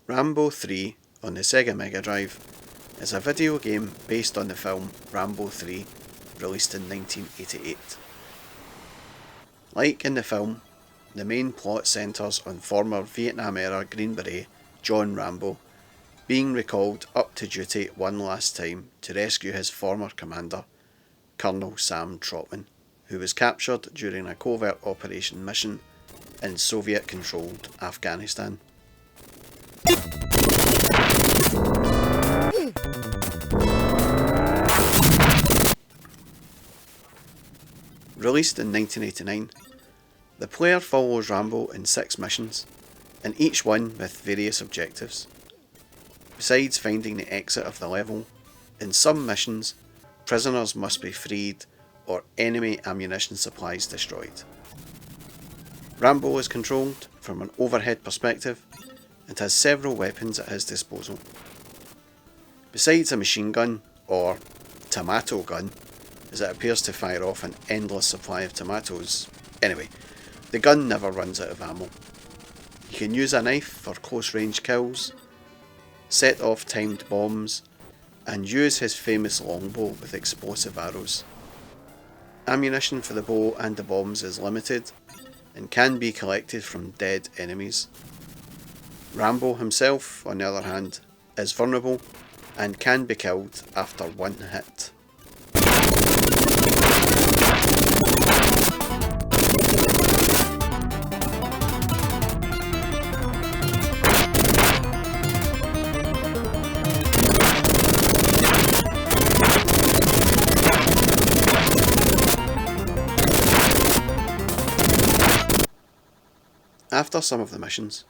Rambo 3 on the Sega Megadrive is a video game based on the film Rambo 3, released in 1988. Like in the film, the main plot centres on former Vietnam-era Green Beret John Rambo being recalled up to duty one last time to rescue his former commander, Colonel Sam Trotman, who was captured during a covert operation mission in Soviet-controlled Afghanistan. Released in 1989, the player follows Rambo in 6 missions, and each one with various objectives. Besides finding the exit of the level, in some missions, prisoners must be freed or enemy ammunition supplies destroyed. Rambo is controlled from an overhead perspective and has several weapons at his disposal. Besides a machine gun, or tomato gun, as it appears to fire off an endless supply of tomatoes. Anyway, the gun never runs out of ammo. You can use a knife for close range kills, set off timed bombs, and use his famous longbow with explosive arrows. Ammunition for the bow and the bombs is limited and can be collected from dead enemies. Rambo himself, on the other hand, is vulnerable and can be killed after one hit. After some of the missions,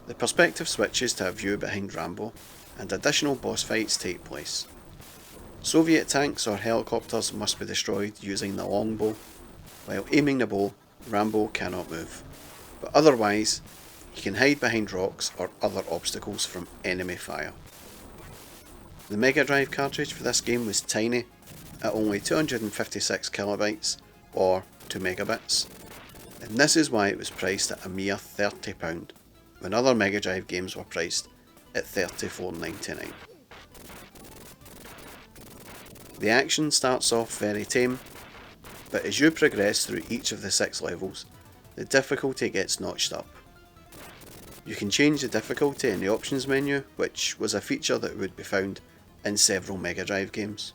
the perspective switches to a view behind Rambo and additional boss fights take place. Soviet tanks or helicopters must be destroyed using the longbow. While aiming the bow, Rambo cannot move, but otherwise he can hide behind rocks or other obstacles from enemy fire. The Mega Drive cartridge for this game was tiny, at only 256 kilobytes or 2 megabits, and this is why it was priced at a mere £30, when other Mega Drive games were priced at $34.99. The action starts off very tame, but as you progress through each of the 6 levels, the difficulty gets notched up. You can change the difficulty in the options menu, which was a feature that would be found in several Mega Drive games.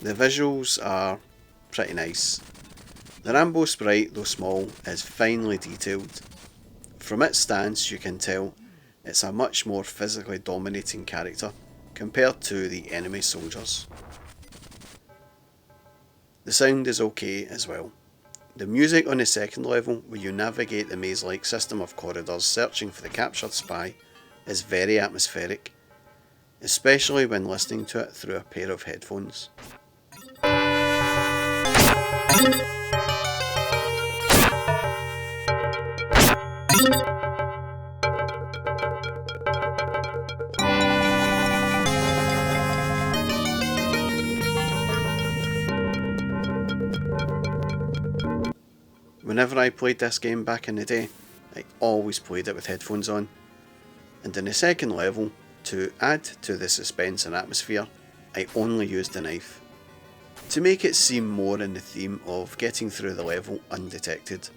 The visuals are pretty nice. The Rambo sprite, though small, is finely detailed. From its stance you can tell it's a much more physically dominating character compared to the enemy soldiers. The sound is okay as well. The music on the second level, where you navigate the maze-like system of corridors searching for the captured spy, is very atmospheric, especially when listening to it through a pair of headphones. Whenever I played this game back in the day, I always played it with headphones on, and in the second level, to add to the suspense and atmosphere, I only used a knife, to make it seem more in the theme of getting through the level undetected.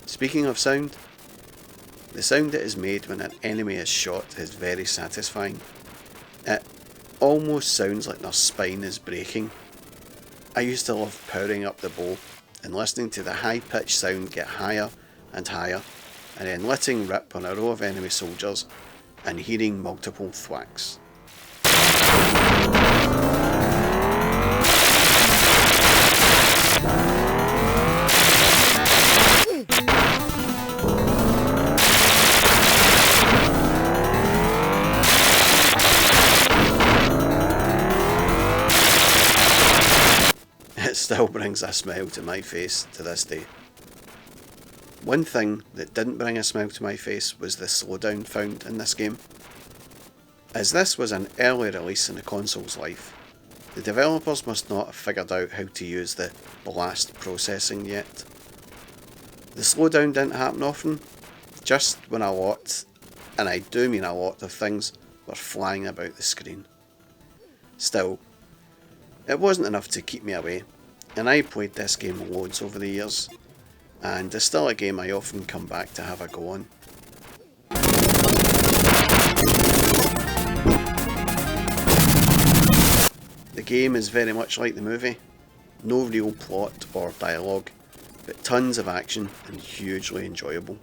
Speaking of sound, the sound that is made when an enemy is shot is very satisfying. It almost sounds like their spine is breaking. I used to love powering up the bow and listening to the high-pitched sound get higher and higher, and then letting rip on a row of enemy soldiers and hearing multiple thwacks. It still brings a smile to my face to this day. One thing that didn't bring a smile to my face was the slowdown found in this game. As this was an early release in the console's life, the developers must not have figured out how to use the blast processing yet. The slowdown didn't happen often, just when a lot, and I do mean a lot, of things were flying about the screen. Still, it wasn't enough to keep me away, and I played this game loads over the years, and it's still a game I often come back to have a go on. The game is very much like the movie, no real plot or dialogue, but tons of action and hugely enjoyable.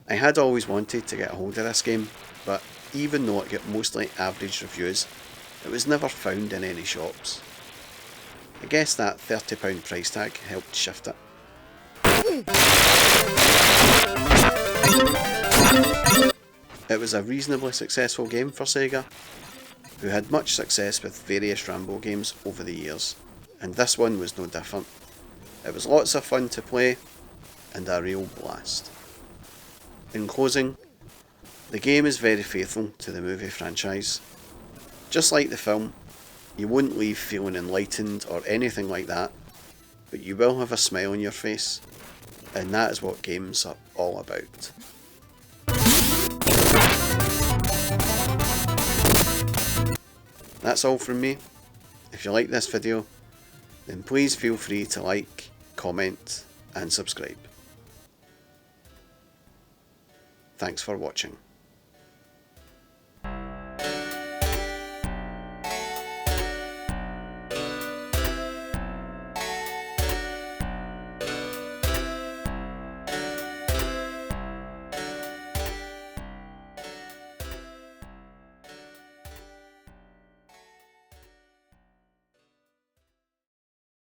I had always wanted to get a hold of this game, but even though it got mostly average reviews, it was never found in any shops. I guess that £30 price tag helped shift it. It was a reasonably successful game for Sega, who had much success with various Rambo games over the years, and this one was no different. It was lots of fun to play, and a real blast. In closing, the game is very faithful to the movie franchise. Just like the film, you won't leave feeling enlightened or anything like that, but you will have a smile on your face, and that is what games are all about. That's all from me. If you like this video, then please feel free to like, comment and subscribe. Thanks for watching.